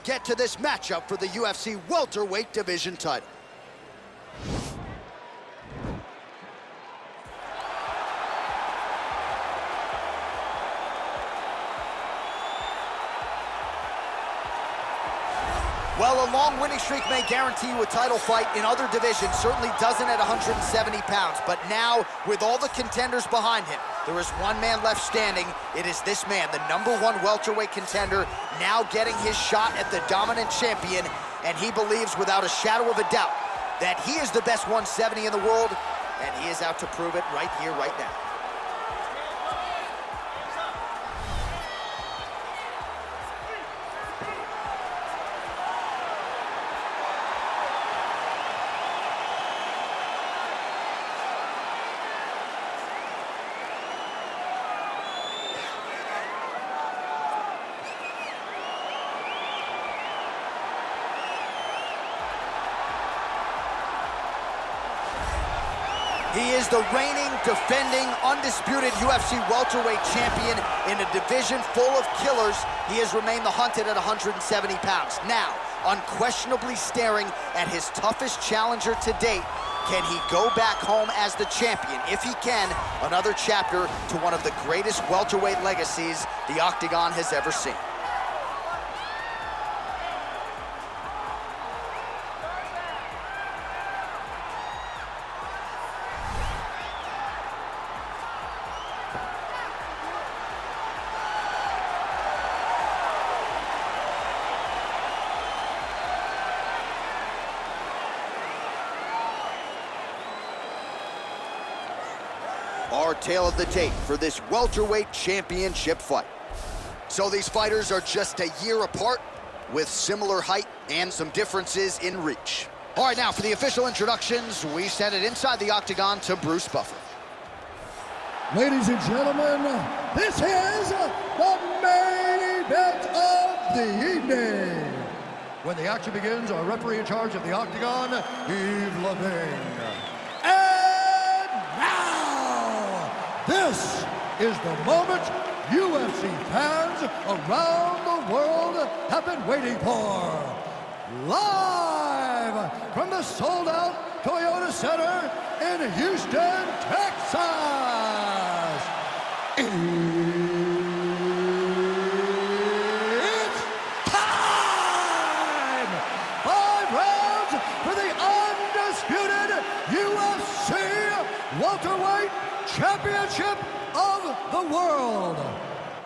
get to this matchup for the UFC welterweight division title. Well, a long winning streak may guarantee you a title fight in other divisions, certainly doesn't at 170 pounds. But now, with all the contenders behind him, there is one man left standing. It is this man, the #1 welterweight contender, now getting his shot at the dominant champion. And he believes without a shadow of a doubt that he is the best 170 in the world, and he is out to prove it right here, right now. He is the reigning, defending, undisputed UFC welterweight champion in a division full of killers. He has remained the hunted at 170 pounds. Now, unquestionably staring at his toughest challenger to date. Can he go back home as the champion? If he can, another chapter to one of the greatest welterweight legacies the Octagon has ever seen. Our tale of the tape for this welterweight championship fight. So these fighters are just a year apart with similar height and some differences in reach. All right, now for the official introductions, we send it inside the Octagon to Bruce Buffer. Ladies and gentlemen, this is the main event of the evening. When the action begins, our referee in charge of the Octagon, Yves Levine. This is the moment UFC fans around the world have been waiting for. Live from the sold-out Toyota Center in Houston, Texas. It's time! 5 rounds for the undisputed UFC welterweight championship of the world.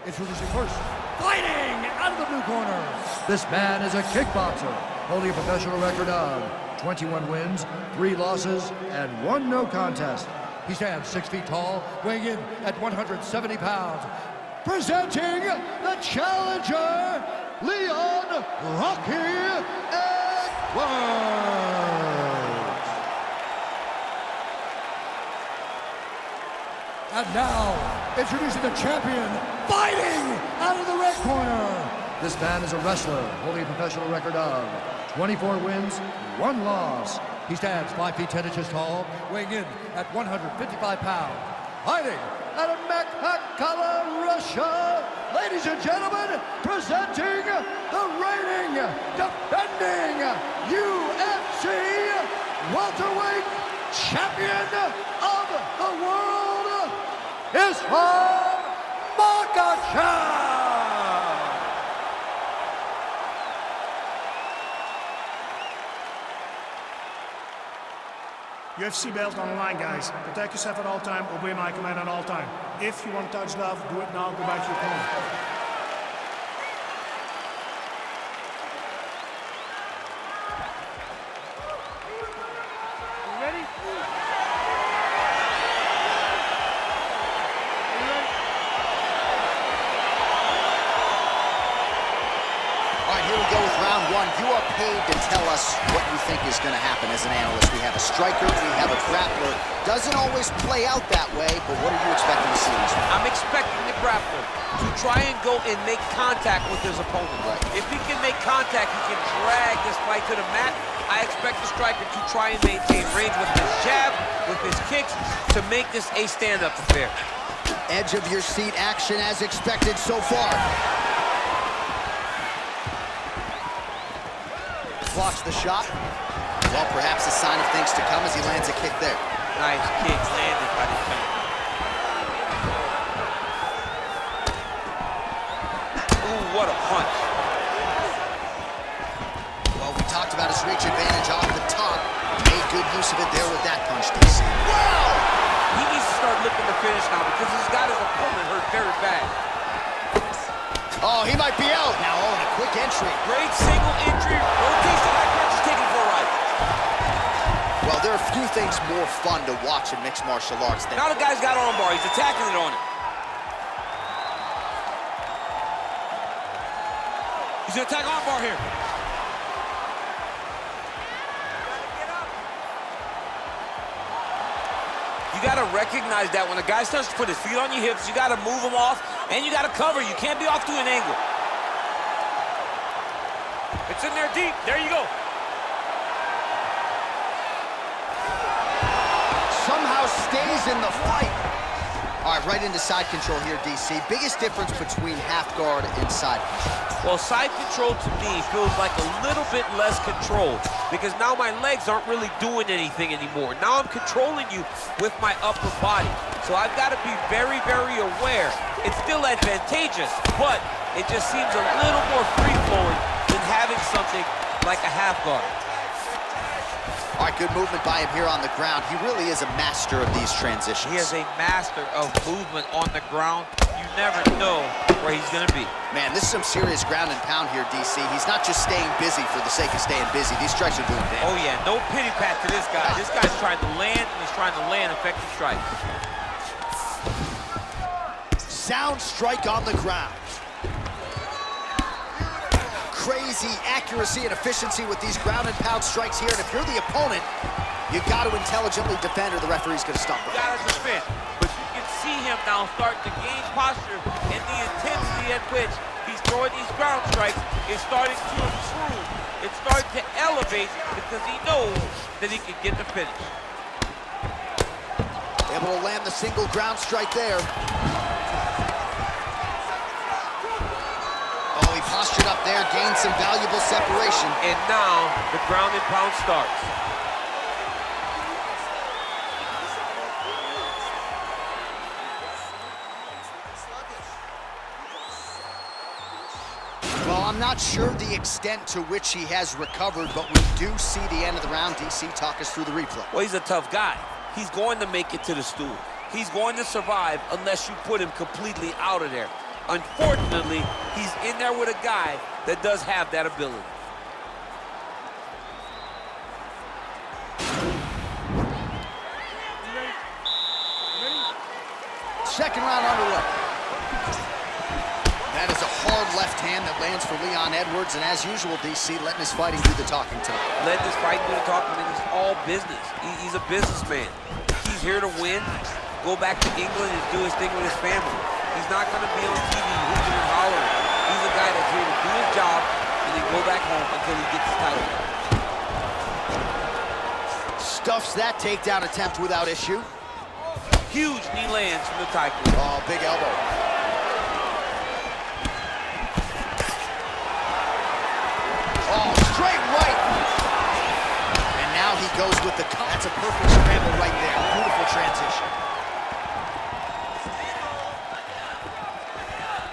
Introducing first, fighting out of the blue corner. This man is a kickboxer, holding a professional record of 21 wins, 3 losses, and 1 no contest. He stands 6 feet tall, weighing in at 170 pounds. Presenting the challenger, Leon Rocky Edwards. And now, introducing the champion, fighting out of the red corner. This man is a wrestler, holding a professional record of 24 wins, 1 loss. He stands 5 feet 10 inches tall, weighing in at 155 pounds. Fighting out of Makhachev, Russia. Ladies and gentlemen, presenting the reigning, defending UFC welterweight champion of the world, is from Makhachev. UFC belt on the line, guys. Protect yourself at all time, obey my command at all time. If you want to touch love, do it now, go back to your opponent. You are paid to tell us what you think is going to happen as an analyst. We have a striker, we have a grappler. Doesn't always play out that way, but what are you expecting to see? I'm expecting the grappler to try and go and make contact with his opponent. Right. If he can make contact, he can drag this fight to the mat. I expect the striker to try and maintain range with his jab, with his kicks, to make this a stand-up affair. Edge of your seat action as expected so far. blocks the shot. Well, perhaps a sign of things to come as he lands a kick there. Nice kick landed by the champ. Ooh, what a punch. Well, we talked about his reach advantage off the top. Made good use of it there with that punch, DC. Wow! He needs to start looking to finish now because he's got his opponent hurt very bad. Oh, he might be out. Now, oh, and a quick entry. Great single entry. Rotation. That punch is taken for a ride. Well, there are few things more fun to watch in mixed martial arts than... Now the guy's got armbar. He's attacking it on him. He's gonna attack armbar here. You gotta recognize that when a guy starts to put his feet on your hips, you gotta move him off, and you gotta cover. You can't be off to an angle. It's in there deep. There you go. Somehow stays in the fight. All right, right into side control here, DC. Biggest difference between half guard and side control. Well, side control to me feels like a little bit less control because now my legs aren't really doing anything anymore. Now I'm controlling you with my upper body. So I've got to be very, very aware. It's still advantageous, but it just seems a little more free-flowing than having something like a half guard. All right, good movement by him here on the ground. He really is a master of these transitions. He is a master of movement on the ground. You never know where he's going to be. Man, this is some serious ground and pound here, DC. He's not just staying busy for the sake of staying busy. These strikes are doing damage. Oh, yeah, no pity pat to this guy. This guy's trying to land, and he's trying to land effective strikes. Sound strike on the ground. Crazy accuracy and efficiency with these ground and pound strikes here. And if you're the opponent, you got to intelligently defend or the referee's going to stop it. You got to defend. But you can see him now starting to gain posture, and the intensity at which he's throwing these ground strikes is starting to improve. It's starting to elevate because he knows that he can get the finish. Able to land the single ground strike there. Postured up there, gained some valuable separation. And now the ground and pound starts. Well, I'm not sure the extent to which he has recovered, but we do see the end of the round. DC, talk us through the replay. Well, he's a tough guy. He's going to make it to the stool. He's going to survive unless you put him completely out of there. Unfortunately, he's in there with a guy that does have that ability. Second round underway. That is a hard left hand that lands for Leon Edwards, and as usual, DC letting his fighting do the talking tonight. Let this fight do the talking, and it's all business. He's a businessman. He's here to win, go back to England and do his thing with his family. He's not going to be on TV hooping and hollering. He's a guy that's here to do his job and then go back home until he gets his title. Stuffs that takedown attempt without issue. Huge knee lands from the Tycoon. Oh, big elbow. Oh, straight right. And now he goes with the cut. That's a perfect scramble right there. Beautiful transition.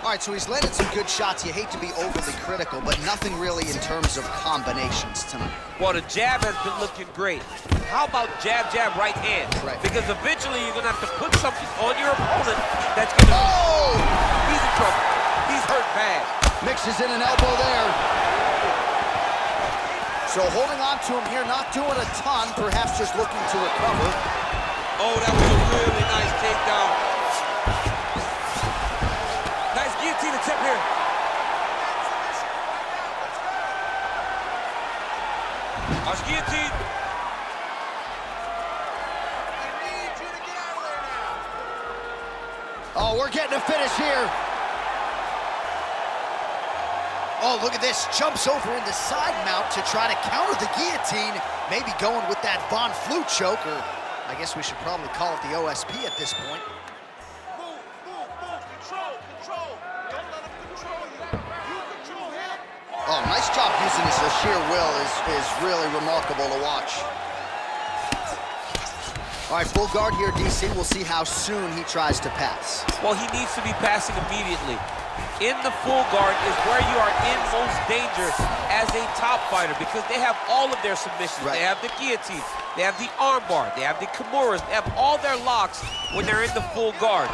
All right, so he's landed some good shots. You hate to be overly critical, but nothing really in terms of combinations tonight. Well, the jab has been looking great. How about jab, jab, right hand? Right. Because eventually you're going to have to put something on your opponent that's going to... Oh! He's in trouble. He's hurt bad. Mixes in an elbow there. So holding on to him here, not doing a ton, perhaps just looking to recover. Oh, that was a really nice takedown. Nice guillotine attempt here. Nice guillotine. Oh, we're getting a finish here. Oh, look at this. Jumps over into side mount to try to counter the guillotine. Maybe going with that Von Flue choke, or I guess we should probably call it the OSP at this point. Control. Don't let him control you. You control him. Oh, Nice job using his sheer will is really remarkable to watch. All right, full guard here, DC. We'll see how soon he tries to pass. Well, he needs to be passing immediately. In the full guard is where you are in most danger as a top fighter because they have all of their submissions. Right. They have the guillotine, they have the armbar, they have the kimuras, they have all their locks when they're in the full guard.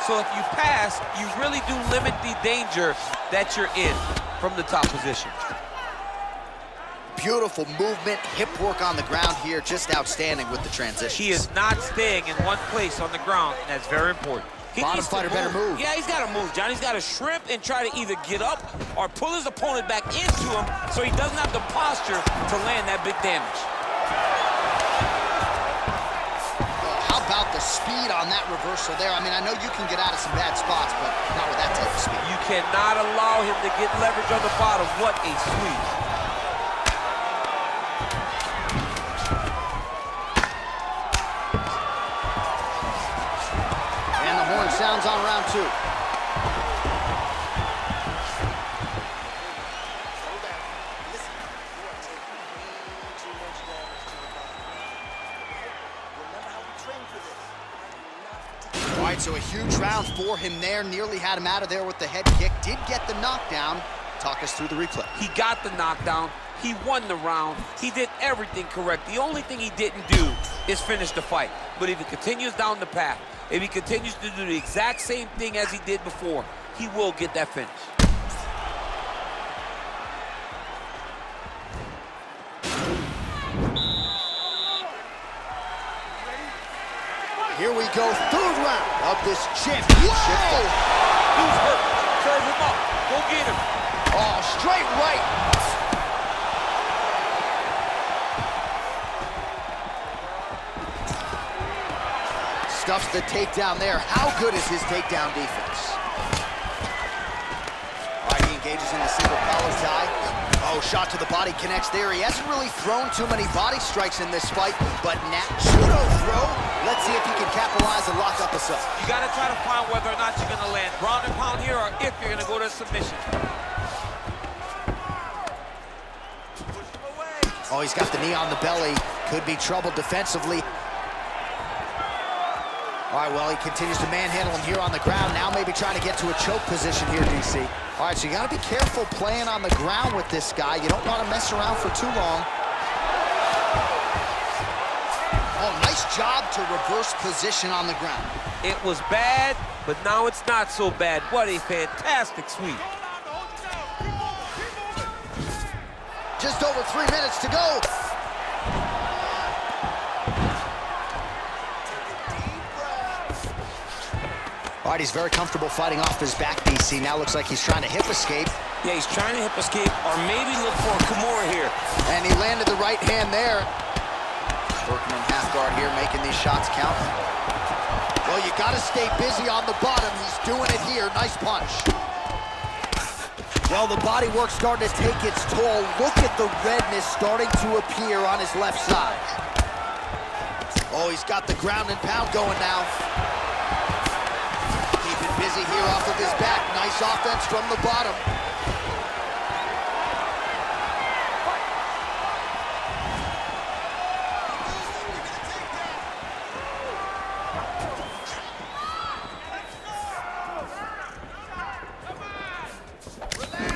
So if you pass, you really do limit the danger that you're in from the top position. Beautiful movement, hip work on the ground here, just outstanding with the transition. He is not staying in one place on the ground, and that's very important. Bottom fighter better move. Yeah, he's got to move, John. He's got to shrimp and try to either get up or pull his opponent back into him so he doesn't have the posture to land that big damage. How about the speed on that reversal there? I mean, I know you can get out of some bad spots, but not with that type of speed. You cannot allow him to get leverage on the bottom. What a sweep. And the horn sounds on round 2. All right, so a huge round for him there. Nearly had him out of there with the head kick. Did get the knockdown. Talk us through the replay. He got the knockdown. He won the round. He did everything correct. The only thing he didn't do is finish the fight. But if he continues down the path, if he continues to do the exact same thing as he did before, he will get that finish. Here we go, third round of this championship. Who's hurt? Serve him up. Go get him. Oh, straight right. Stuffs the takedown there. How good is his takedown defense? All right, he engages in a single collar tie. Oh, shot to the body connects there. He hasn't really thrown too many body strikes in this fight, but judo throw. Let's see if he can capitalize and lock up a sub. You got to try to find whether or not you're going to land ground and pound here or if you're going to go to submission. Oh, he's got the knee on the belly. Could be trouble defensively. All right, well, he continues to manhandle him here on the ground. Now maybe trying to get to a choke position here, DC. All right, so you got to be careful playing on the ground with this guy. You don't want to mess around for too long. Oh, nice job to reverse position on the ground. It was bad, but now it's not so bad. What a fantastic sweep. Just over 3 minutes to go. All right, he's very comfortable fighting off his back, DC. Now looks like he's trying to hip escape. Yeah, he's trying to hip escape or maybe look for a Kimura here. And he landed the right hand there. Working in half guard here, making these shots count. Well, you got to stay busy on the bottom. He's doing it here. Nice punch. Well, the body work's starting to take its toll. Look at the redness starting to appear on his left side. Oh, he's got the ground and pound going now. Keeping busy here off of his back. Nice offense from the bottom.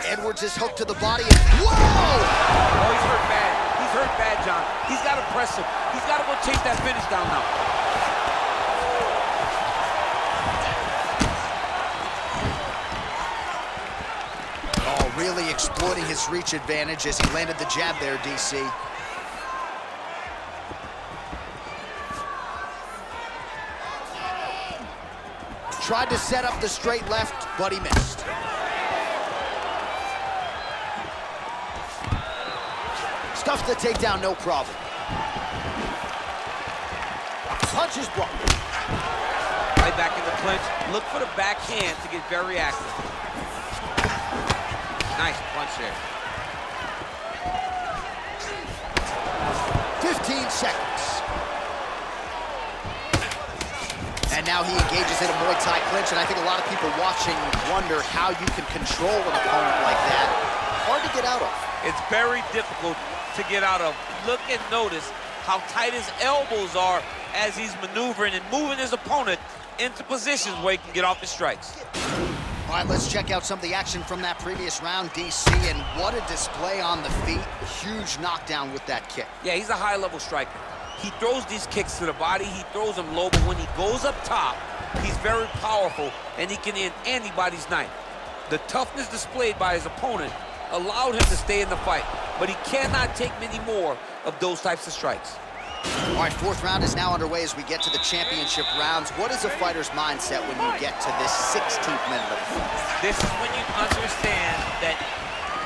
Edwards is hooked to the body. And whoa! Oh, he's hurt bad. He's hurt bad, John. He's got to press him. He's got to go chase that finish down now. Oh, really exploiting his reach advantage as he landed the jab there, DC. Tried to set up the straight left, but he missed. Stuffs the takedown, no problem. Punch is blocked. Right back in the clinch. Look for the backhand to get very active. Nice punch there. 15 seconds. And now he engages in a Muay Thai clinch, and I think a lot of people watching wonder how you can control an opponent like that. hard to get out of. It's very difficult to get out of. Look and notice how tight his elbows are as he's maneuvering and moving his opponent into positions where he can get off his strikes. All right, let's check out some of the action from that previous round, DC, and what a display on the feet. Huge knockdown with that kick. Yeah, he's a high-level striker. He throws these kicks to the body, he throws them low, but when he goes up top, he's very powerful, and he can end anybody's night. The toughness displayed by his opponent allowed him to stay in the fight, but he cannot take many more of those types of strikes. All right, fourth round is now underway as we get to the championship rounds. What is a fighter's mindset when you get to this 16th minute of the fight? This is when you understand that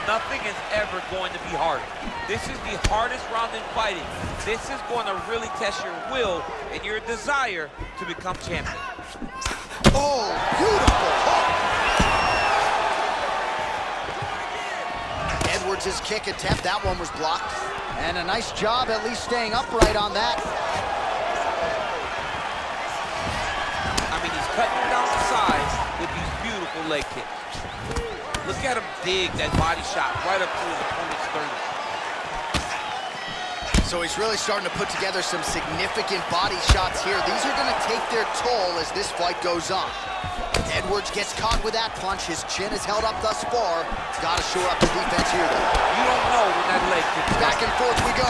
nothing is ever going to be harder. This is the hardest round in fighting. This is going to really test your will and your desire to become champion. Oh, beautiful hook. Edwards' kick attempt, that one was blocked. And a nice job at least staying upright on that. I mean, he's cutting him down the sides with these beautiful leg kicks. Look at him dig that body shot right up through his opponent's sternum. So he's really starting to put together some significant body shots here. These are going to take their toll as this fight goes on. Edwards gets caught with that punch. His chin is held up thus far. He's got to shore up the defense here, though. You don't know when that leg kicks back and forth we go.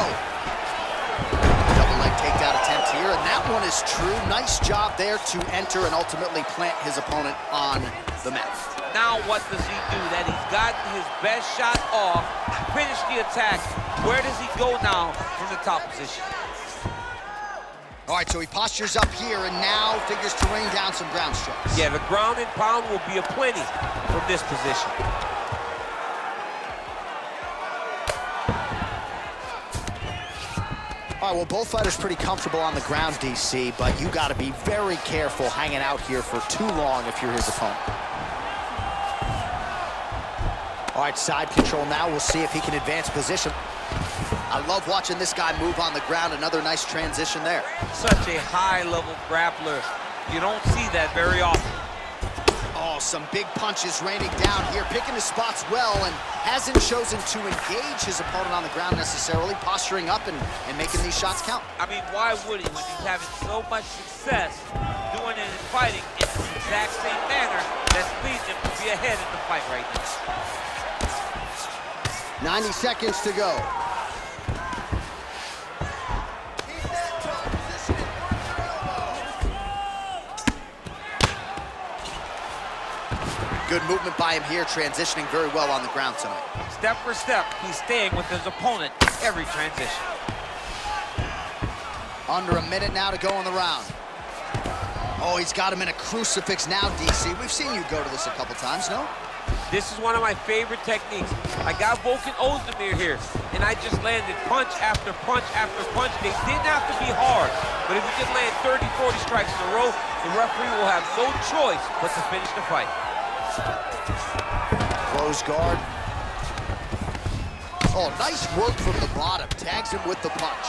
Double leg takedown attempt here, and that one is true. Nice job there to enter and ultimately plant his opponent on the mat. Now what does he do? That he's gotten his best shot off, finished the attack. Where does he go now from the top position? All right, so he postures up here and now figures to rain down some ground strikes. Yeah, the ground and pound will be aplenty from this position. All right, well, both fighters pretty comfortable on the ground, DC, but you got to be very careful hanging out here for too long if you're his opponent. All right, side control now. We'll see if he can advance position. I love watching this guy move on the ground. Another nice transition there. Such a high-level grappler. You don't see that very often. Oh, some big punches raining down here, picking his spots well, and hasn't chosen to engage his opponent on the ground necessarily, posturing up and making these shots count. I mean, why would he when he's having so much success doing it and fighting in the exact same manner that's leading him to be ahead in the fight right now? 90 seconds to go. Good movement by him here, transitioning very well on the ground tonight. Step for step, he's staying with his opponent in every transition. Under a minute now to go in the round. Oh, he's got him in a crucifix now, DC. We've seen you go to this a couple times, no? This is one of my favorite techniques. I got Volkan Ozdemir here, and I just landed punch after punch after punch. They didn't have to be hard, but if you can land 30, 40 strikes in a row, the referee will have no choice but to finish the fight. Close guard. Oh, nice work from the bottom. Tags him with the punch.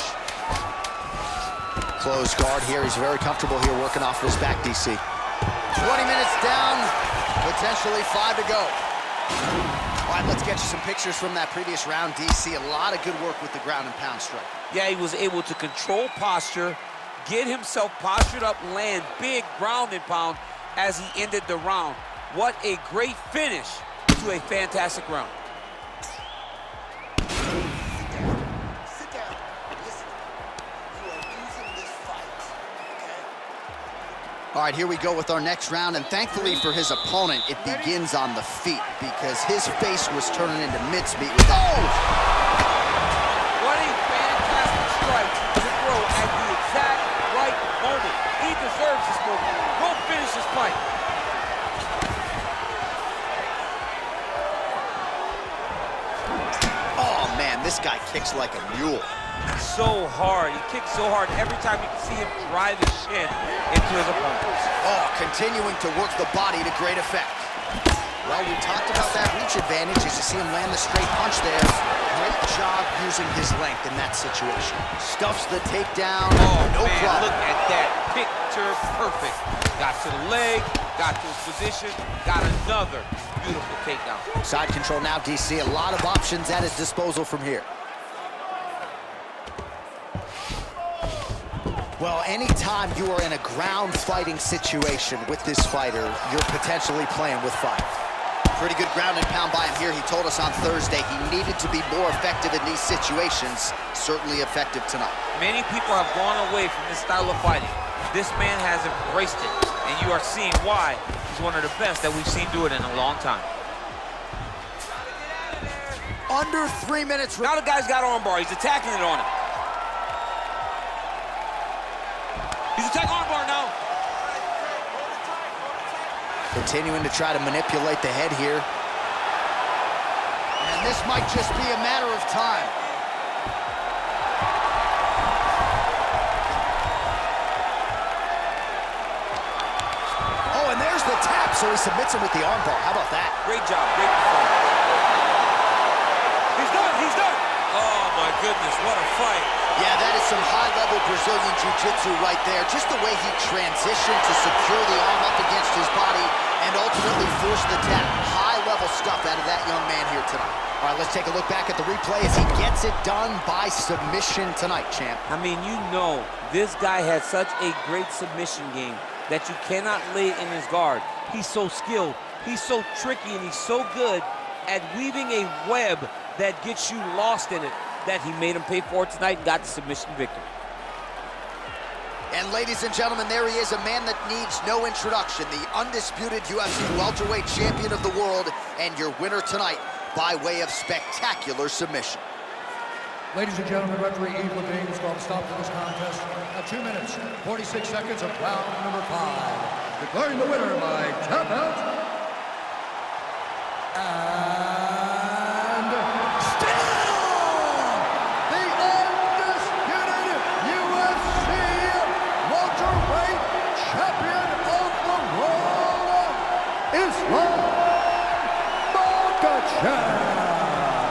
Close guard here. He's very comfortable here working off his back, DC. 20 minutes down, potentially 5 to go. All right, let's get you some pictures from that previous round, DC. A lot of good work with the ground and pound strike. Yeah, he was able to control posture, get himself postured up, land big ground and pound as he ended the round. What a great finish to a fantastic round. Sit down. Listen, you are losing this fight, okay? All right, here we go with our next round, and thankfully for his opponent, it begins on the feet because his face was turning into mincemeat with that. Oh! What a fantastic strike to throw at the exact right moment. He deserves this moment. Go finish this fight. This guy kicks like a mule. So hard. He kicks so hard. Every time you can see him drive his shin into his opponent. Oh, continuing to work the body to great effect. Well, we talked about that reach advantage as you see him land the straight punch there. Great job using his length in that situation. Stuffs the takedown. Oh, no man, problem. Look at that. Picture perfect. Got to the leg, got to his position, got another beautiful takedown. Side control now, DC. A lot of options at his disposal from here. Well, anytime you are in a ground fighting situation with this fighter, you're potentially playing with fire. Pretty good ground and pound by him here. He told us on Thursday he needed to be more effective in these situations. Certainly effective tonight. Many people have gone away from this style of fighting. This man has embraced it, and you are seeing why he's one of the best that we've seen do it in a long time. Under 3 minutes. Now the guy's got armbar. He's attacking it on him. He's attacking armbar now. Continuing to try to manipulate the head here. And this might just be a matter of time. Oh, and there's the tap, so he submits him with the armbar. How about that? Great job, great performance. He's done, he's done. Oh my goodness, what a fight. Yeah, that is some high-level Brazilian jiu-jitsu right there. Just the way he transitioned to secure the arm up against his body and ultimately force the tap. High-level stuff out of that young man here tonight. All right, let's take a look back at the replay as he gets it done by submission tonight, champ. I mean, you know, this guy has such a great submission game that you cannot lay in his guard. He's so skilled, he's so tricky, and he's so good at weaving a web that gets you lost in it, that he made him pay for it tonight and got the submission victory. And ladies and gentlemen, there he is, a man that needs no introduction, the undisputed UFC welterweight champion of the world, and your winner tonight by way of spectacular submission. Ladies and gentlemen, referee Yves Levine has called a stop to this contest at 2 minutes, 46 seconds of round number 5. Declaring the winner by tap out. And still the undisputed UFC welterweight champion of the world, Islam Makhachev.